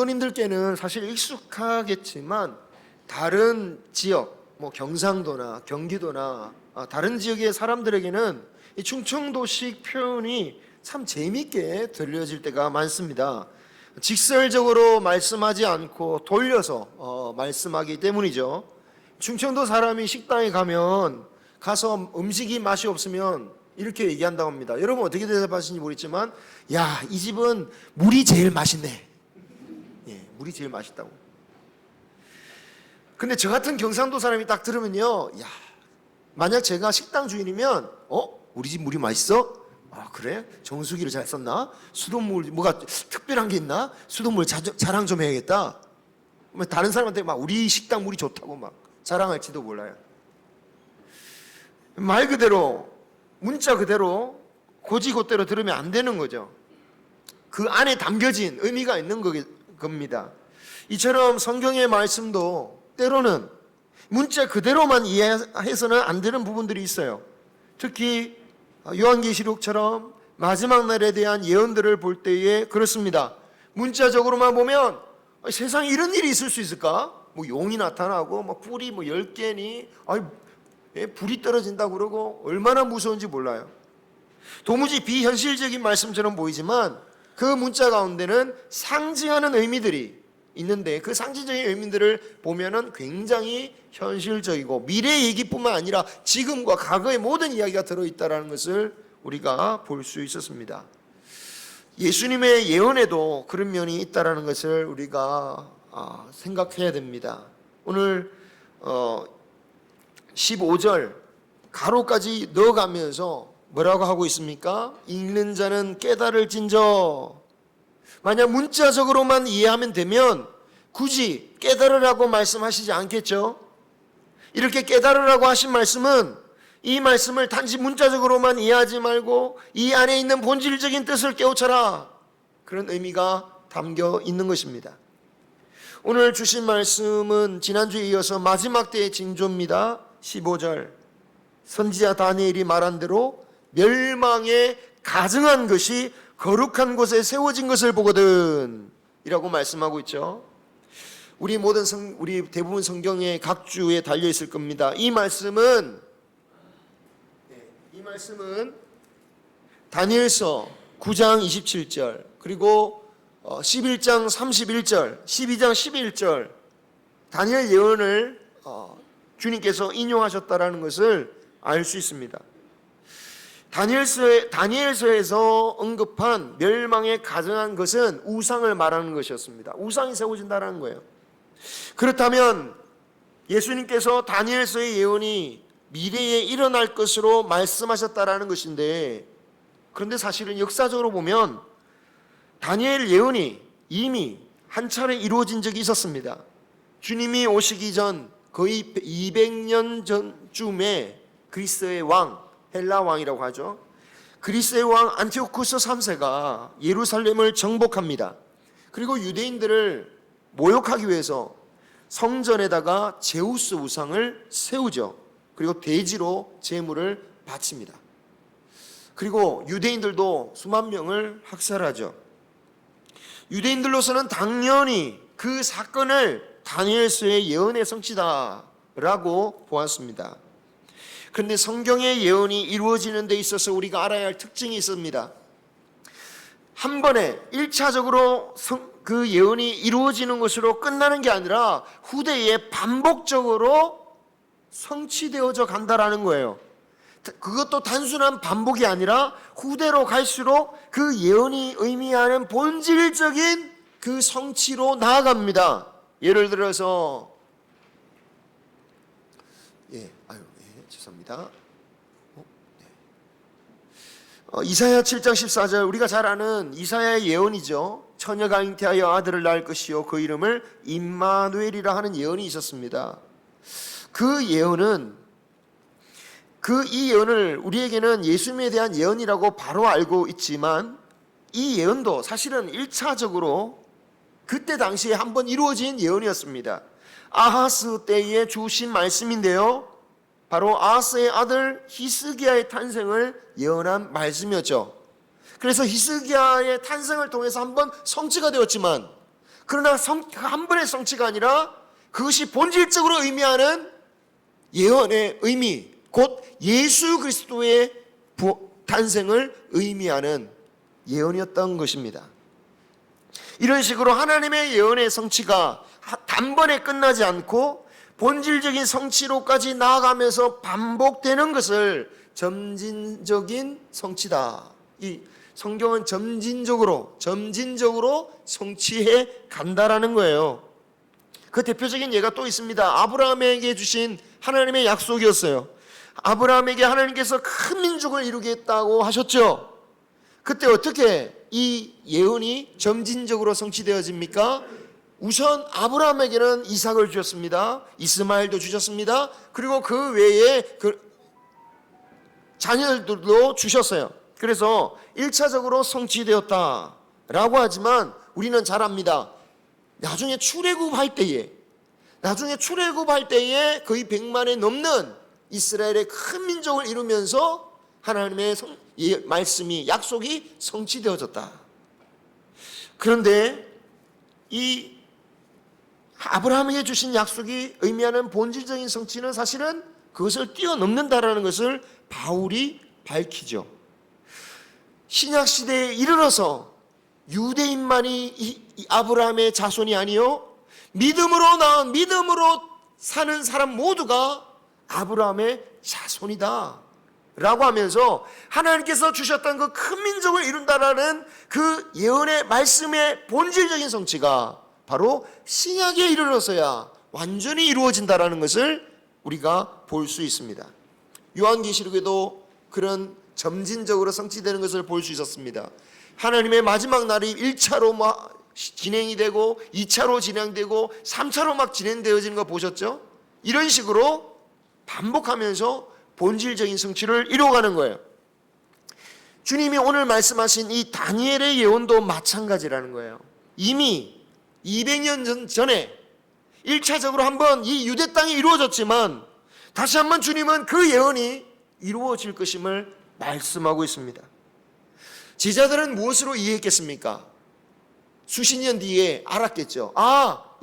성도님들께는 사실 익숙하겠지만 다른 지역, 경상도나 경기도나 다른 지역의 사람들에게는 이 충청도식 표현이 참 재미있게 들려질 때가 많습니다. 직설적으로 말씀하지 않고 돌려서 말씀하기 때문이죠. 충청도 사람이 식당에 가서 음식이 맛이 없으면 이렇게 얘기한다고 합니다. 여러분 어떻게 대답하시는지 모르겠지만, 야, 이 집은 물이 제일 맛있네. 예, 물이 제일 맛있다고. 근데 저 같은 경상도 사람이 딱 들으면요, 야, 만약 제가 식당 주인이면, 우리 집 물이 맛있어? 아, 그래? 정수기를 잘 썼나? 수돗물 뭐가 특별한 게 있나? 수돗물 자랑 좀 해야겠다. 다른 사람한테 막 우리 식당 물이 좋다고 막 자랑할지도 몰라요. 말 그대로, 문자 그대로 고지고대로 들으면 안 되는 거죠. 그 안에 담겨진 의미가 있는 겁니다. 이처럼 성경의 말씀도 때로는 문자 그대로만 이해해서는 안 되는 부분들이 있어요. 특히 요한계시록처럼 마지막 날에 대한 예언들을 볼 때에 그렇습니다. 문자적으로만 보면 세상에 이런 일이 있을 수 있을까? 용이 나타나고 뿔이 10개니 불이 떨어진다고 그러고 얼마나 무서운지 몰라요. 도무지 비현실적인 말씀처럼 보이지만 그 문자 가운데는 상징하는 의미들이 있는데, 그 상징적인 의미들을 보면은 굉장히 현실적이고 미래 얘기뿐만 아니라 지금과 과거의 모든 이야기가 들어있다는 것을 우리가 볼 수 있었습니다. 예수님의 예언에도 그런 면이 있다는 것을 우리가 생각해야 됩니다. 오늘 15절 가로까지 넣어가면서 뭐라고 하고 있습니까? 읽는 자는 깨달을진저. 만약 문자적으로만 이해하면 되면 굳이 깨달으라고 말씀하시지 않겠죠? 이렇게 깨달으라고 하신 말씀은 이 말씀을 단지 문자적으로만 이해하지 말고 이 안에 있는 본질적인 뜻을 깨우쳐라, 그런 의미가 담겨 있는 것입니다. 오늘 주신 말씀은 지난주에 이어서 마지막 때의 징조입니다. 15절 선지자 다니엘이 말한 대로 멸망에 가증한 것이 거룩한 곳에 세워진 것을 보거든 이라고 말씀하고 있죠. 우리 대부분 성경의 각 주에 달려 있을 겁니다. 이 말씀은 다니엘서 9장 27절 그리고 11장 31절 12장 11절 다니엘 예언을 주님께서 인용하셨다라는 것을 알 수 있습니다. 다니엘서에서 언급한 멸망에 가증한 것은 우상을 말하는 것이었습니다. 우상이 세워진다는 거예요. 그렇다면 예수님께서 다니엘서의 예언이 미래에 일어날 것으로 말씀하셨다라는 것인데, 그런데 사실은 역사적으로 보면 다니엘 예언이 이미 한 차례 이루어진 적이 있었습니다. 주님이 오시기 전 거의 200년 전쯤에 그리스의 왕, 헬라 왕이라고 하죠. 그리스의 왕 안티오쿠스 3세가 예루살렘을 정복합니다. 그리고 유대인들을 모욕하기 위해서 성전에다가 제우스 우상을 세우죠. 그리고 돼지로 제물을 바칩니다. 그리고 유대인들도 수만 명을 학살하죠. 유대인들로서는 당연히 그 사건을 다니엘서의 예언의 성취다라고 보았습니다. 그런데 성경의 예언이 이루어지는 데 있어서 우리가 알아야 할 특징이 있습니다. 한 번에 1차적으로 그 예언이 이루어지는 것으로 끝나는 게 아니라 후대에 반복적으로 성취되어져 간다라는 거예요. 그것도 단순한 반복이 아니라 후대로 갈수록 그 예언이 의미하는 본질적인 그 성취로 나아갑니다. 예를 들어서 죄송합니다. 이사야 7장 14절 우리가 잘 아는 이사야의 예언이죠. 처녀가 잉태하여 아들을 낳을 것이요 그 이름을 임마누엘이라 하는 예언이 있었습니다. 이 예언을 우리에게는 예수님에 대한 예언이라고 바로 알고 있지만, 이 예언도 사실은 1차적으로 그때 당시에 한번 이루어진 예언이었습니다. 아하스 때에 주신 말씀인데요, 바로 아하스의 아들 히스기야의 탄생을 예언한 말씀이었죠. 그래서 히스기야의 탄생을 통해서 한번 성취가 되었지만, 그러나 한 번의 성취가 아니라 그것이 본질적으로 의미하는 예언의 의미, 곧 예수 그리스도의 탄생을 의미하는 예언이었던 것입니다. 이런 식으로 하나님의 예언의 성취가 단번에 끝나지 않고 본질적인 성취로까지 나아가면서 반복되는 것을 점진적인 성취다. 이 성경은 점진적으로 성취해 간다라는 거예요. 그 대표적인 예가 또 있습니다. 아브라함에게 주신 하나님의 약속이었어요. 아브라함에게 하나님께서 큰 민족을 이루겠다고 하셨죠. 그때 어떻게 이 예언이 점진적으로 성취되어집니까? 우선 아브라함에게는 이삭을 주셨습니다. 이스마엘도 주셨습니다. 그리고 그 외에 자녀들도 주셨어요. 그래서 1차적으로 성취되었다라고 하지만 우리는 잘 압니다. 나중에 출애굽할 때에 거의 100만에 넘는 이스라엘의 큰 민족을 이루면서 하나님의 말씀이, 약속이 성취되어졌다. 그런데 이 아브라함에게 주신 약속이 의미하는 본질적인 성취는 사실은 그것을 뛰어넘는다라는 것을 바울이 밝히죠. 신약 시대에 이르러서 유대인만이 이 아브라함의 자손이 아니요, 믿음으로 사는 사람 모두가 아브라함의 자손이다 라고 하면서 하나님께서 주셨던 그 큰 민족을 이룬다라는 그 예언의 말씀의 본질적인 성취가 바로 신약에 이르러서야 완전히 이루어진다라는 것을 우리가 볼 수 있습니다. 요한계시록에도 그런 점진적으로 성취되는 것을 볼 수 있었습니다. 하나님의 마지막 날이 1차로 진행이 되고 2차로 진행되고 3차로 막 진행되어지는 거 보셨죠? 이런 식으로 반복하면서 본질적인 성취를 이루어가는 거예요. 주님이 오늘 말씀하신 이 다니엘의 예언도 마찬가지라는 거예요. 이미 200년 전에 1차적으로 한번 이 유대 땅이 이루어졌지만 다시 한번 주님은 그 예언이 이루어질 것임을 말씀하고 있습니다. 제자들은 무엇으로 이해했겠습니까? 수십 년 뒤에 알았겠죠.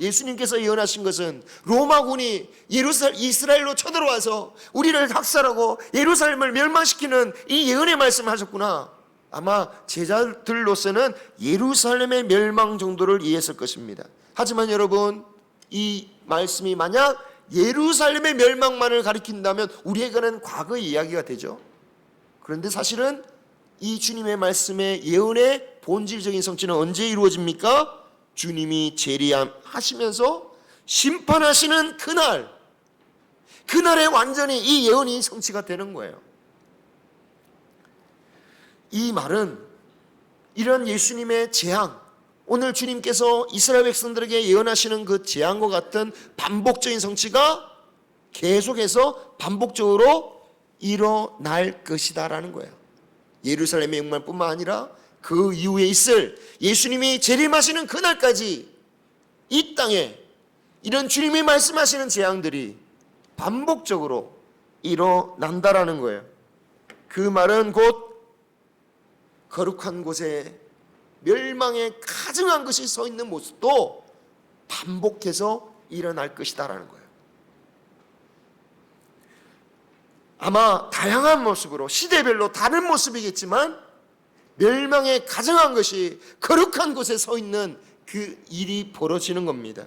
예수님께서 예언하신 것은 로마군이 이스라엘로 쳐들어와서 우리를 학살하고 예루살렘을 멸망시키는 이 예언의 말씀을 하셨구나. 아마 제자들로서는 예루살렘의 멸망 정도를 이해했을 것입니다. 하지만 여러분, 이 말씀이 만약 예루살렘의 멸망만을 가리킨다면 우리에게는 과거의 이야기가 되죠. 그런데 사실은 이 주님의 말씀의 예언의 본질적인 성취는 언제 이루어집니까? 주님이 재림하시면서 심판하시는 그날에 완전히 이 예언이 성취가 되는 거예요. 이 말은 이런 예수님의 재앙, 오늘 주님께서 이스라엘 백성들에게 예언하시는 그 재앙과 같은 반복적인 성취가 계속해서 반복적으로 일어날 것이다라는 거예요. 예루살렘의 멸망뿐만 아니라 그 이후에 있을 예수님이 재림하시는 그날까지 이 땅에 이런 주님이 말씀하시는 재앙들이 반복적으로 일어난다라는 거예요. 그 말은 곧 거룩한 곳에 멸망에 가증한 것이 서 있는 모습도 반복해서 일어날 것이다라는 거예요. 아마 다양한 모습으로 시대별로 다른 모습이겠지만 멸망에 가증한 것이 거룩한 곳에 서 있는 그 일이 벌어지는 겁니다.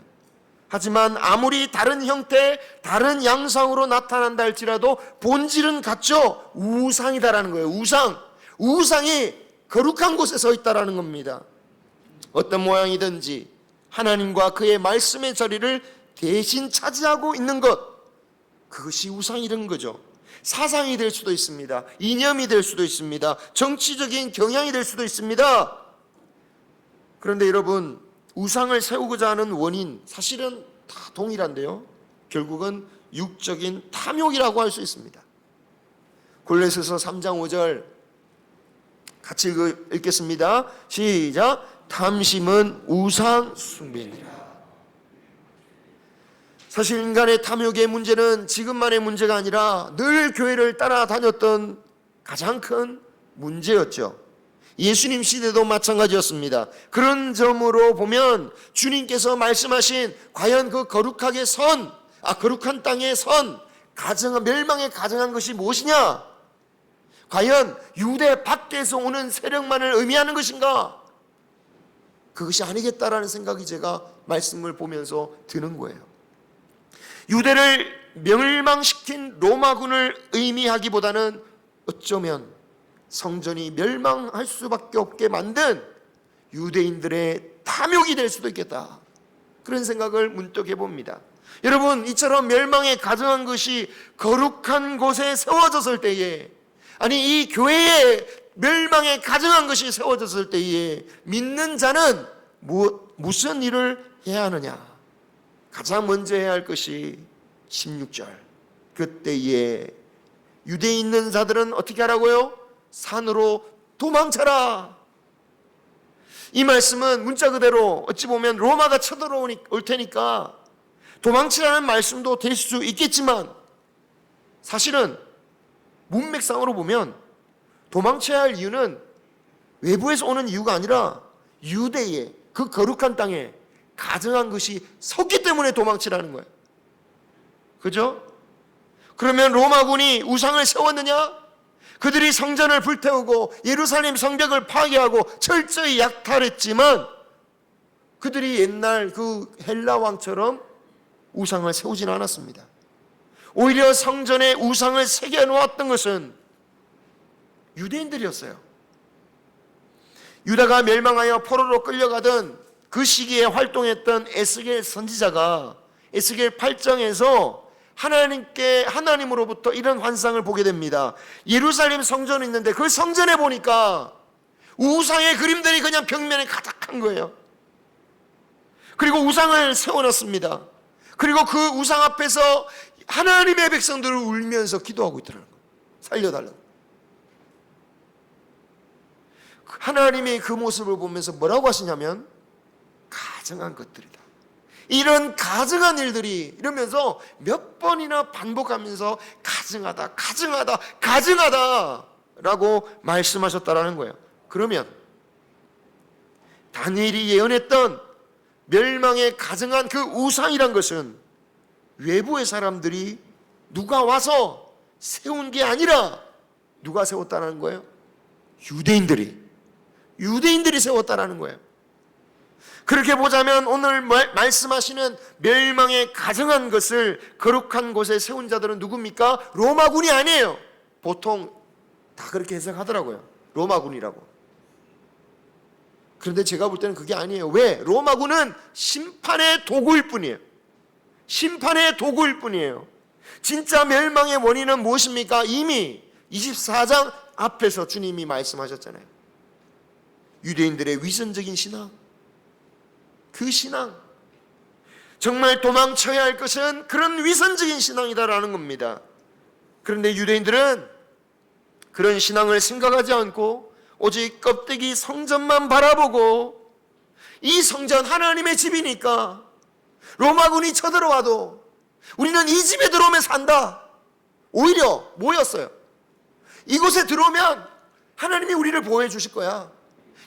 하지만 아무리 다른 형태, 다른 양상으로 나타난다 할지라도 본질은 같죠. 우상이다라는 거예요. 우상이 거룩한 곳에 서 있다라는 겁니다. 어떤 모양이든지 하나님과 그의 말씀의 자리를 대신 차지하고 있는 것, 그것이 우상이라는 거죠. 사상이 될 수도 있습니다. 이념이 될 수도 있습니다. 정치적인 경향이 될 수도 있습니다. 그런데 여러분, 우상을 세우고자 하는 원인 사실은 다 동일한데요, 결국은 육적인 탐욕이라고 할 수 있습니다. 골로새서 3장 5절 같이 읽겠습니다. 시작. 탐심은 우상 숭배니라. 사실 인간의 탐욕의 문제는 지금만의 문제가 아니라 늘 교회를 따라다녔던 가장 큰 문제였죠. 예수님 시대도 마찬가지였습니다. 그런 점으로 보면 주님께서 말씀하신 과연 그 거룩한 땅의 멸망에 가증한 것이 무엇이냐? 과연 유대 밖에서 오는 세력만을 의미하는 것인가? 그것이 아니겠다라는 생각이 제가 말씀을 보면서 드는 거예요. 유대를 멸망시킨 로마군을 의미하기보다는 어쩌면 성전이 멸망할 수밖에 없게 만든 유대인들의 탐욕이 될 수도 있겠다, 그런 생각을 문득 해봅니다. 여러분, 이처럼 멸망에 가증한 것이 거룩한 곳에 세워졌을 때에, 아니 이 교회에 멸망에 가증한 것이 세워졌을 때에 믿는 자는 무슨 일을 해야 하느냐? 가장 먼저 해야 할 것이 16절, 그때에 유대에 있는 자들은 어떻게 하라고요? 산으로 도망쳐라. 이 말씀은 문자 그대로 어찌 보면 로마가 쳐들어올 테니까 도망치라는 말씀도 될 수 있겠지만, 사실은 문맥상으로 보면 도망쳐야 할 이유는 외부에서 오는 이유가 아니라 유대의 그 거룩한 땅에 가증한 것이 섰기 때문에 도망치라는 거예요. 그죠? 그러면 로마군이 우상을 세웠느냐? 그들이 성전을 불태우고 예루살렘 성벽을 파괴하고 철저히 약탈했지만 그들이 옛날 그 헬라 왕처럼 우상을 세우지는 않았습니다. 오히려 성전에 우상을 새겨놓았던 것은 유대인들이었어요. 유다가 멸망하여 포로로 끌려가던 그 시기에 활동했던 에스겔 선지자가 에스겔 8장에서 하나님으로부터 이런 환상을 보게 됩니다. 예루살렘 성전이 있는데 그 성전에 보니까 우상의 그림들이 그냥 벽면에 가득한 거예요. 그리고 우상을 세워놨습니다. 그리고 그 우상 앞에서 하나님의 백성들을 울면서 기도하고 있더라는 거예요. 살려달라고. 하나님이 그 모습을 보면서 뭐라고 하시냐면 가증한 것들이다. 이런 가증한 일들이, 이러면서 몇 번이나 반복하면서 가증하다 라고 말씀하셨다라는 거예요. 그러면 다니엘이 예언했던 멸망에 가증한 그 우상이란 것은 외부의 사람들이 누가 와서 세운 게 아니라 누가 세웠다는 거예요? 유대인들이 세웠다라는 거예요. 그렇게 보자면 오늘 말씀하시는 멸망에 가증한 것을 거룩한 곳에 세운 자들은 누굽니까? 로마군이 아니에요. 보통 다 그렇게 해석하더라고요. 로마군이라고. 그런데 제가 볼 때는 그게 아니에요. 왜? 로마군은 심판의 도구일 뿐이에요. 심판의 도구일 뿐이에요. 진짜 멸망의 원인은 무엇입니까? 이미 24장 앞에서 주님이 말씀하셨잖아요. 유대인들의 위선적인 신앙, 그 신앙, 정말 도망쳐야 할 것은 그런 위선적인 신앙이다라는 겁니다. 그런데 유대인들은 그런 신앙을 생각하지 않고 오직 껍데기 성전만 바라보고, 이 성전 하나님의 집이니까 로마군이 쳐들어와도 우리는 이 집에 들어오면 산다. 오히려 뭐였어요? 이곳에 들어오면 하나님이 우리를 보호해 주실 거야.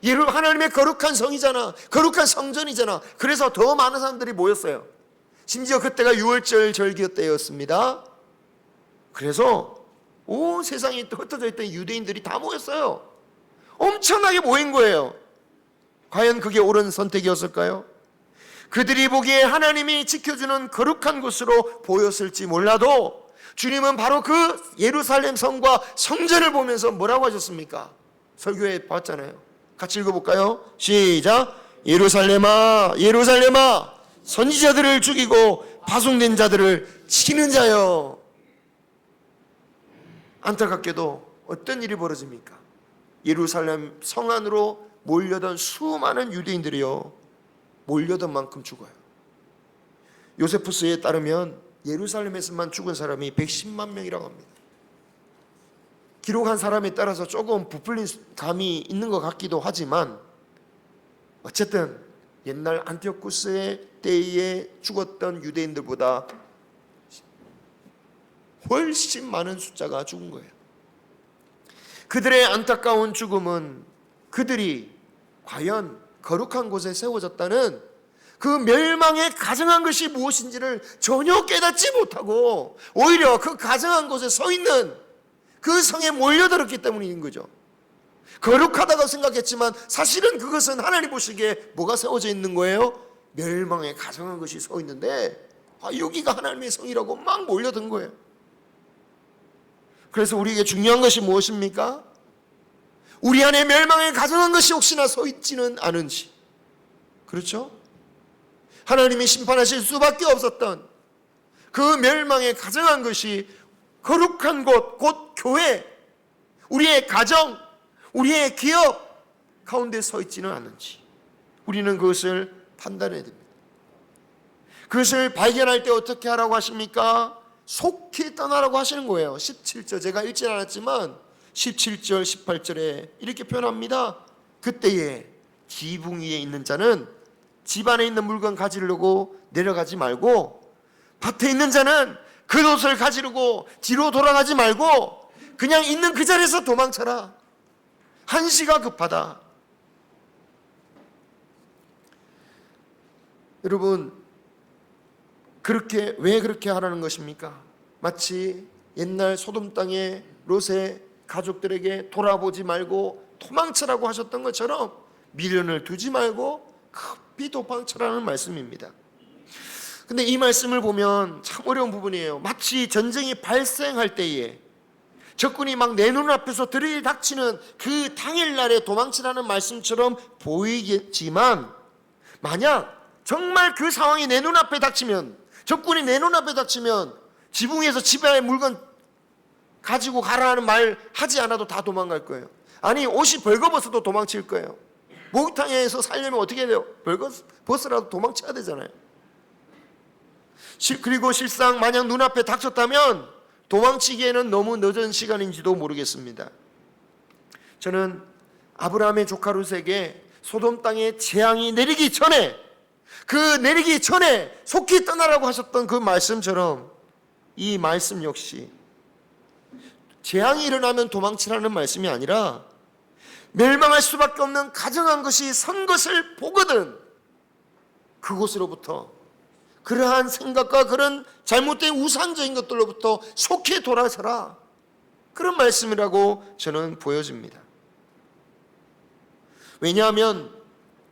하나님의 거룩한 성이잖아, 거룩한 성전이잖아. 그래서 더 많은 사람들이 모였어요. 심지어 그때가 유월절 절기 때였습니다. 그래서 온 세상에 흩어져 있던 유대인들이 다 모였어요. 엄청나게 모인 거예요. 과연 그게 옳은 선택이었을까요? 그들이 보기에 하나님이 지켜주는 거룩한 곳으로 보였을지 몰라도 주님은 바로 그 예루살렘 성과 성전을 보면서 뭐라고 하셨습니까? 설교에 봤잖아요. 같이 읽어볼까요? 시작. 예루살렘아, 예루살렘아, 선지자들을 죽이고 파송된 자들을 치는 자여. 안타깝게도 어떤 일이 벌어집니까? 예루살렘 성 안으로 몰려던 수많은 유대인들이요, 몰려던 만큼 죽어요. 요세푸스에 따르면 예루살렘에서만 죽은 사람이 110만 명이라고 합니다. 기록한 사람에 따라서 조금 부풀린 감이 있는 것 같기도 하지만, 어쨌든 옛날 안티오쿠스의 때에 죽었던 유대인들보다 훨씬 많은 숫자가 죽은 거예요. 그들의 안타까운 죽음은 그들이 과연 거룩한 곳에 세워졌다는 그 멸망에 가증한 것이 무엇인지를 전혀 깨닫지 못하고 오히려 그 가증한 곳에 서 있는 그 성에 몰려들었기 때문인 거죠. 거룩하다고 생각했지만 사실은 그것은 하나님 보시기에 뭐가 세워져 있는 거예요? 멸망에 가증한 것이 서 있는데 여기가 하나님의 성이라고 막 몰려든 거예요. 그래서 우리에게 중요한 것이 무엇입니까? 우리 안에 멸망에 가증한 것이 혹시나 서 있지는 않은지. 그렇죠? 하나님이 심판하실 수밖에 없었던 그 멸망에 가증한 것이 거룩한 곳, 곧 교회, 우리의 가정, 우리의 기업 가운데 서 있지는 않은지 우리는 그것을 판단해야 됩니다. 그것을 발견할 때 어떻게 하라고 하십니까? 속히 떠나라고 하시는 거예요. 17절, 제가 읽지 않았지만 17절, 18절에 이렇게 표현합니다. 그때에 지붕 위에 있는 자는 집 안에 있는 물건 가지려고 내려가지 말고, 밭에 있는 자는 겉옷을 가지려고 뒤로 돌아가지 말고 그냥 있는 그 자리에서 도망쳐라. 한시가 급하다. 여러분, 왜 그렇게 하라는 것입니까? 마치 옛날 소돔 땅의 롯의 가족들에게 돌아보지 말고 도망치라고 하셨던 것처럼 미련을 두지 말고 급히 도망치라는 말씀입니다. 근데 이 말씀을 보면 참 어려운 부분이에요. 마치 전쟁이 발생할 때에 적군이 막 내 눈앞에서 들이닥치는 그 당일날에 도망치라는 말씀처럼 보이겠지만, 만약 정말 그 상황이 내 눈앞에 닥치면, 적군이 내 눈앞에 닥치면 지붕 위에서 집에 물건 가지고 가라는 말 하지 않아도 다 도망갈 거예요. 아니, 옷이 벌거벗어도 도망칠 거예요. 목욕탕에서 살려면 어떻게 해야 돼요? 벌거벗으라도 도망쳐야 되잖아요. 그리고 실상 만약 눈앞에 닥쳤다면 도망치기에는 너무 늦은 시간인지도 모르겠습니다. 저는 아브라함의 조카 룻에게 소돔 땅에 재앙이 내리기 전에, 속히 떠나라고 하셨던 그 말씀처럼 이 말씀 역시 재앙이 일어나면 도망치라는 말씀이 아니라 멸망할 수밖에 없는 가증한 것이 선 것을 보거든 그곳으로부터, 그러한 생각과 그런 잘못된 우상적인 것들로부터 속히 돌아서라, 그런 말씀이라고 저는 보여집니다. 왜냐하면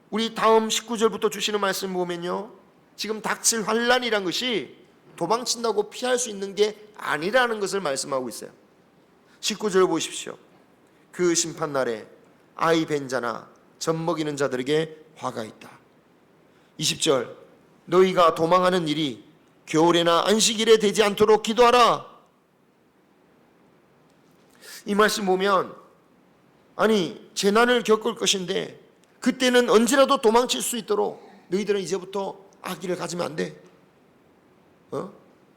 우리 다음 19절부터 주시는 말씀 보면요, 지금 닥칠 환란이란 것이 도망친다고 피할 수 있는 게 아니라는 것을 말씀하고 있어요. 19절 보십시오. 그 심판날에 아이 벤 자나 젖 먹이는 자들에게 화가 있다. 20절, 너희가 도망하는 일이 겨울에나 안식일에 되지 않도록 기도하라. 이 말씀 보면, 아니 재난을 겪을 것인데 그때는 언제라도 도망칠 수 있도록 너희들은 이제부터 아기를 가지면 안 돼.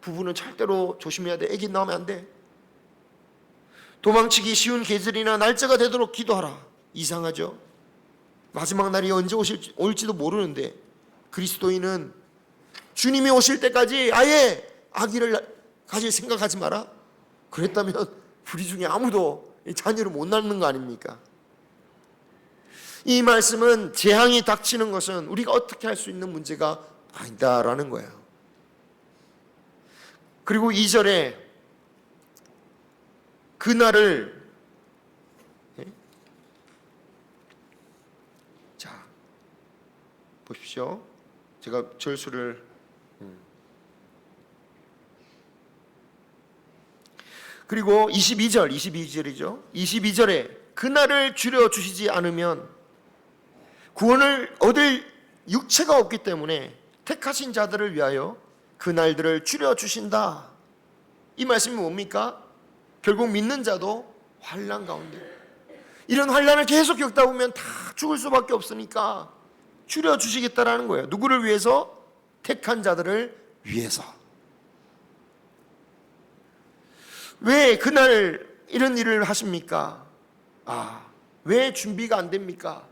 부부는 절대로 조심해야 돼. 아기 나오면 안 돼. 도망치기 쉬운 계절이나 날짜가 되도록 기도하라. 이상하죠? 마지막 날이 언제 올지도 모르는데 그리스도인은 주님이 오실 때까지 아예 아기를 가질 생각하지 마라. 그랬다면 우리 중에 아무도 자녀를 못 낳는 거 아닙니까? 이 말씀은 재앙이 닥치는 것은 우리가 어떻게 할 수 있는 문제가 아니다라는 거예요. 그리고 2절에 그날을, 자 보십시오. 제가 절수를 그리고 22절이죠. 22절에 그날을 줄여주시지 않으면 구원을 얻을 육체가 없기 때문에 택하신 자들을 위하여 그날들을 줄여주신다. 이 말씀이 뭡니까? 결국 믿는 자도 환난 가운데, 이런 환난을 계속 겪다 보면 다 죽을 수밖에 없으니까 줄여주시겠다라는 거예요. 누구를 위해서? 택한 자들을 위해서. 왜 그날 이런 일을 하십니까? 왜 준비가 안 됩니까?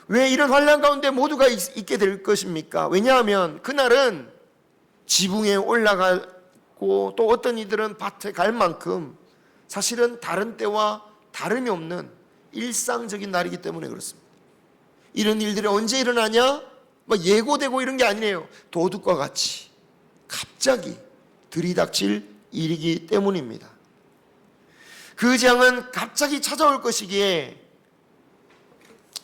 왜 이런 환난 가운데 모두가 있게 될 것입니까? 왜냐하면 그날은 지붕에 올라가고 또 어떤 이들은 밭에 갈 만큼 사실은 다른 때와 다름이 없는 일상적인 날이기 때문에 그렇습니다. 이런 일들이 언제 일어나냐? 예고되고 이런 게 아니에요. 도둑과 같이 갑자기 들이닥칠 일이기 때문입니다. 그 재앙은 갑자기 찾아올 것이기에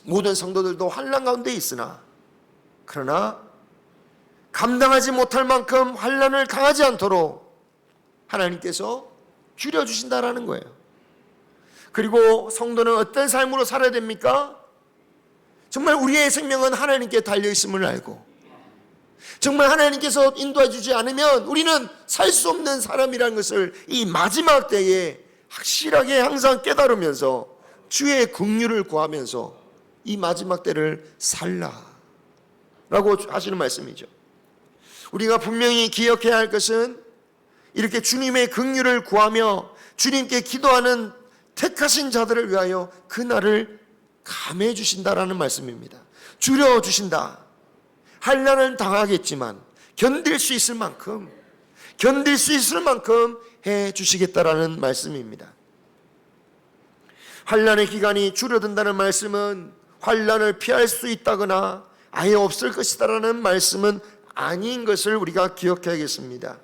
모든 성도들도 환난 가운데 있으나, 그러나 감당하지 못할 만큼 환난을 당하지 않도록 하나님께서 줄여주신다라는 거예요. 그리고 성도는 어떤 삶으로 살아야 됩니까? 정말 우리의 생명은 하나님께 달려있음을 알고, 정말 하나님께서 인도해 주지 않으면 우리는 살 수 없는 사람이라는 것을 이 마지막 때에 확실하게 항상 깨달으면서 주의 긍휼을 구하면서 이 마지막 때를 살라라고 하시는 말씀이죠. 우리가 분명히 기억해야 할 것은 이렇게 주님의 긍휼을 구하며 주님께 기도하는 택하신 자들을 위하여 그 날을 감해 주신다라는 말씀입니다. 줄여 주신다. 환난을 당하겠지만 견딜 수 있을 만큼 해 주시겠다라는 말씀입니다. 환난의 기간이 줄어든다는 말씀은 환난을 피할 수 있다거나 아예 없을 것이다라는 말씀은 아닌 것을 우리가 기억해야겠습니다.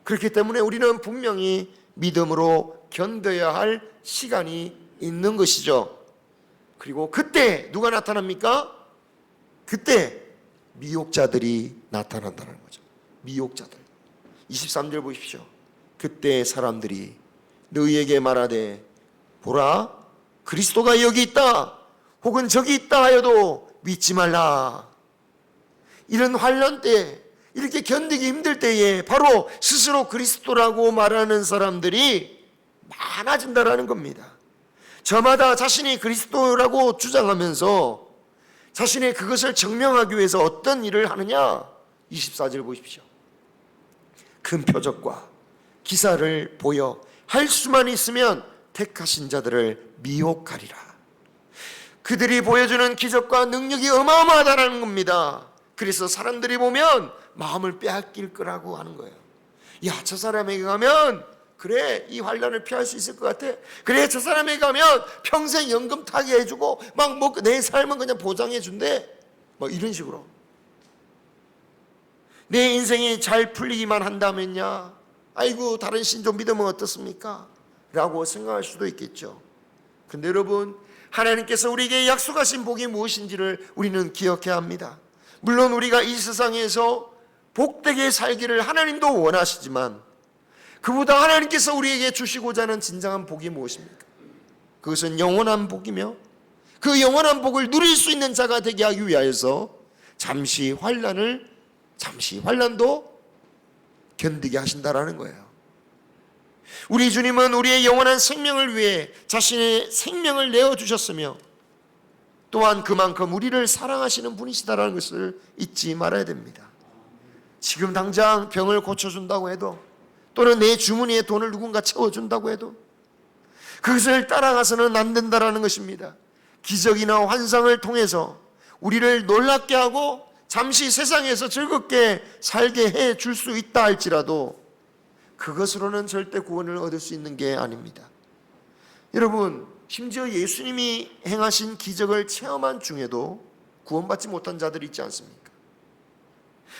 그렇기 때문에 우리는 분명히 믿음으로 견뎌야 할 시간이 있는 것이죠. 그리고 그때 누가 나타납니까? 그때 미혹자들이 나타난다는 거죠. 미혹자들. 23절 보십시오. 그때 사람들이 너희에게 말하되 보라 그리스도가 여기 있다 혹은 저기 있다 하여도 믿지 말라. 이런 환난 때, 이렇게 견디기 힘들 때에 바로 스스로 그리스도라고 말하는 사람들이 많아진다라는 겁니다. 저마다 자신이 그리스도라고 주장하면서 자신의 그것을 증명하기 위해서 어떤 일을 하느냐? 24절 보십시오. 큰 표적과 기사를 보여 할 수만 있으면 택하신 자들을 미혹하리라. 그들이 보여주는 기적과 능력이 어마어마하다는 겁니다. 그래서 사람들이 보면 마음을 빼앗길 거라고 하는 거예요. 야, 저 사람에게 가면 그래 이 환난을 피할 수 있을 것 같아. 그래 저 사람에게 가면 평생 연금 타게 해주고 막 뭐 내 삶은 그냥 보장해 준대. 이런 식으로 내 인생이 잘 풀리기만 한다면야 아이고 다른 신 좀 믿으면 어떻습니까? 라고 생각할 수도 있겠죠. 근데 여러분, 하나님께서 우리에게 약속하신 복이 무엇인지를 우리는 기억해야 합니다. 물론 우리가 이 세상에서 복되게 살기를 하나님도 원하시지만 그보다 하나님께서 우리에게 주시고자 하는 진정한 복이 무엇입니까? 그것은 영원한 복이며 그 영원한 복을 누릴 수 있는 자가 되게 하기 위하여서 잠시 환난도 견디게 하신다라는 거예요. 우리 주님은 우리의 영원한 생명을 위해 자신의 생명을 내어주셨으며 또한 그만큼 우리를 사랑하시는 분이시다라는 것을 잊지 말아야 됩니다. 지금 당장 병을 고쳐준다고 해도 또는 내 주머니에 돈을 누군가 채워준다고 해도 그것을 따라가서는 안 된다라는 것입니다. 기적이나 환상을 통해서 우리를 놀랍게 하고 잠시 세상에서 즐겁게 살게 해 줄 수 있다 할지라도 그것으로는 절대 구원을 얻을 수 있는 게 아닙니다. 여러분, 심지어 예수님이 행하신 기적을 체험한 중에도 구원받지 못한 자들이 있지 않습니까?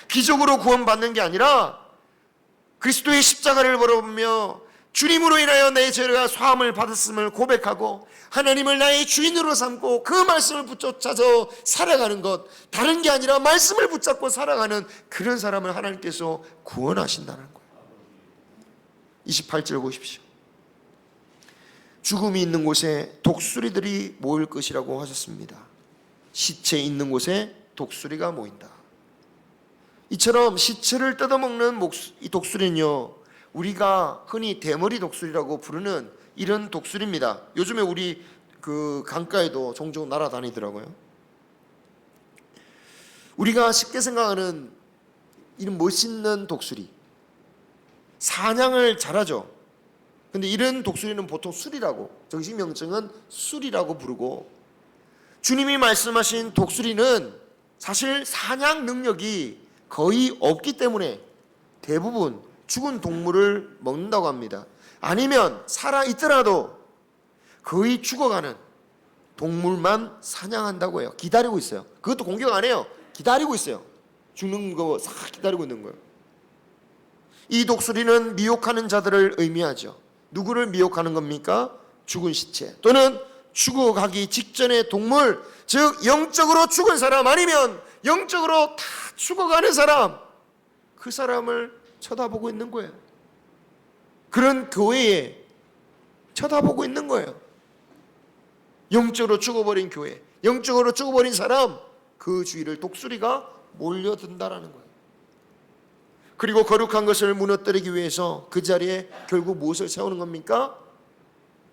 기적으로 구원받는 게 아니라 그리스도의 십자가를 바라보며 주님으로 인하여 내 죄가 사함을 받았음을 고백하고 하나님을 나의 주인으로 삼고 그 말씀을 붙잡아서 살아가는 것, 다른 게 아니라 말씀을 붙잡고 살아가는 그런 사람을 하나님께서 구원하신다는 거예요. 28절 보십시오. 죽음이 있는 곳에 독수리들이 모일 것이라고 하셨습니다. 시체 있는 곳에 독수리가 모인다. 이처럼 시체를 뜯어먹는 이 독수리는요, 우리가 흔히 대머리 독수리라고 부르는 이런 독수리입니다. 요즘에 우리 그 강가에도 종종 날아다니더라고요. 우리가 쉽게 생각하는 이런 멋있는 독수리, 사냥을 잘하죠. 근데 이런 독수리는 보통 수리라고, 정식 명칭은 수리라고 부르고, 주님이 말씀하신 독수리는 사실 사냥 능력이 거의 없기 때문에 대부분 죽은 동물을 먹는다고 합니다. 아니면 살아있더라도 거의 죽어가는 동물만 사냥한다고 해요. 기다리고 있어요. 그것도 공격 안 해요. 기다리고 있어요. 죽는 거 싹 기다리고 있는 거예요. 이 독수리는 미혹하는 자들을 의미하죠. 누구를 미혹하는 겁니까? 죽은 시체 또는 죽어가기 직전의 동물, 즉 영적으로 죽은 사람 아니면 영적으로 다 죽어가는 사람, 그 사람을 쳐다보고 있는 거예요. 그런 교회에 쳐다보고 있는 거예요. 영적으로 죽어버린 교회, 영적으로 죽어버린 사람, 그 주위를 독수리가 몰려든다라는 거예요. 그리고 거룩한 것을 무너뜨리기 위해서 그 자리에 결국 무엇을 세우는 겁니까?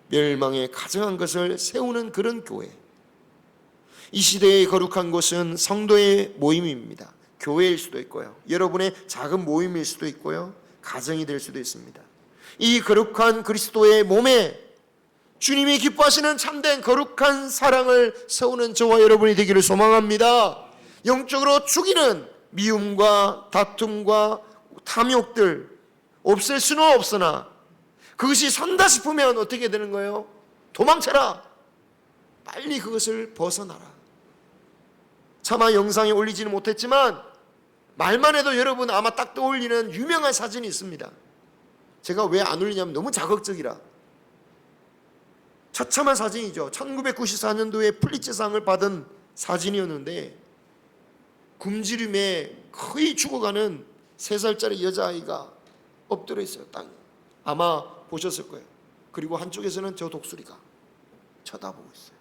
멸망에 가증한 것을 세우는 그런 교회. 이 시대의 거룩한 곳은 성도의 모임입니다. 교회일 수도 있고요, 여러분의 작은 모임일 수도 있고요, 가정이 될 수도 있습니다. 이 거룩한 그리스도의 몸에 주님이 기뻐하시는 참된 거룩한 사랑을 세우는 저와 여러분이 되기를 소망합니다. 영적으로 죽이는 미움과 다툼과 탐욕들 없앨 수는 없으나 그것이 선다 싶으면 어떻게 되는 거예요? 도망쳐라. 빨리 그것을 벗어나라. 차마 영상에 올리지는 못했지만 말만 해도 여러분 아마 딱 떠올리는 유명한 사진이 있습니다. 제가 왜 안 올리냐면 너무 자극적이라. 처참한 사진이죠. 1994년도에 플리츠상을 받은 사진이었는데 굶주림에 거의 죽어가는 3살짜리 여자아이가 엎드려 있어요. 땅에. 아마 보셨을 거예요. 그리고 한쪽에서는 저 독수리가 쳐다보고 있어요.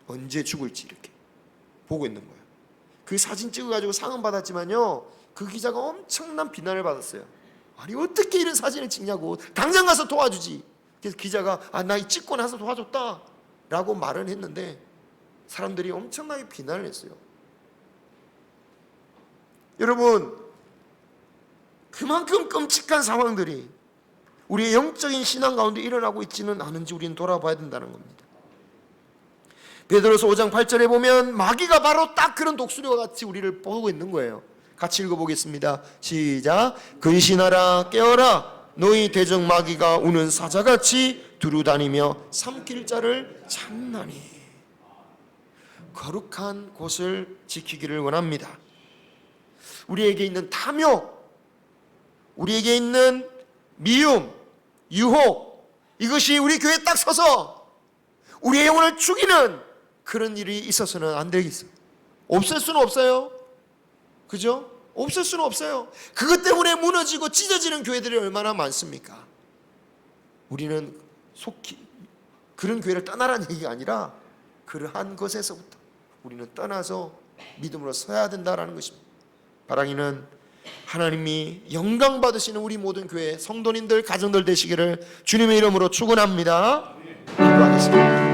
언제 죽을지 이렇게 보고 있는 거예요. 그 사진 찍어가지고 상은 받았지만요, 그 기자가 엄청난 비난을 받았어요. 아니 어떻게 이런 사진을 찍냐고, 당장 가서 도와주지. 그래서 기자가 나 찍고 나서 도와줬다 라고 말은 했는데 사람들이 엄청나게 비난을 했어요. 여러분, 그만큼 끔찍한 상황들이 우리의 영적인 신앙 가운데 일어나고 있지는 않은지 우리는 돌아봐야 된다는 겁니다. 베드로서 5장 8절에 보면 마귀가 바로 딱 그런 독수리와 같이 우리를 보고 있는 거예요. 같이 읽어보겠습니다. 시작. 근신하라, 깨어라. 너희 대적 마귀가 우는 사자같이 두루다니며 삼킬 자를 찾나니. 거룩한 곳을 지키기를 원합니다. 우리에게 있는 탐욕, 우리에게 있는 미움, 유혹, 이것이 우리 교회에 딱 서서 우리의 영혼을 죽이는 그런 일이 있어서는 안 되겠어요. 없앨 수는 없어요. 그죠? 없앨 수는 없어요. 그것 때문에 무너지고 찢어지는 교회들이 얼마나 많습니까? 우리는 속히 그런 교회를 떠나라는 얘기가 아니라 그러한 것에서부터 우리는 떠나서 믿음으로 서야 된다는 것입니다. 바라기는 하나님이 영광 받으시는 우리 모든 교회 성도님들, 가정들 되시기를 주님의 이름으로 축원합니다. 기도하겠습니다.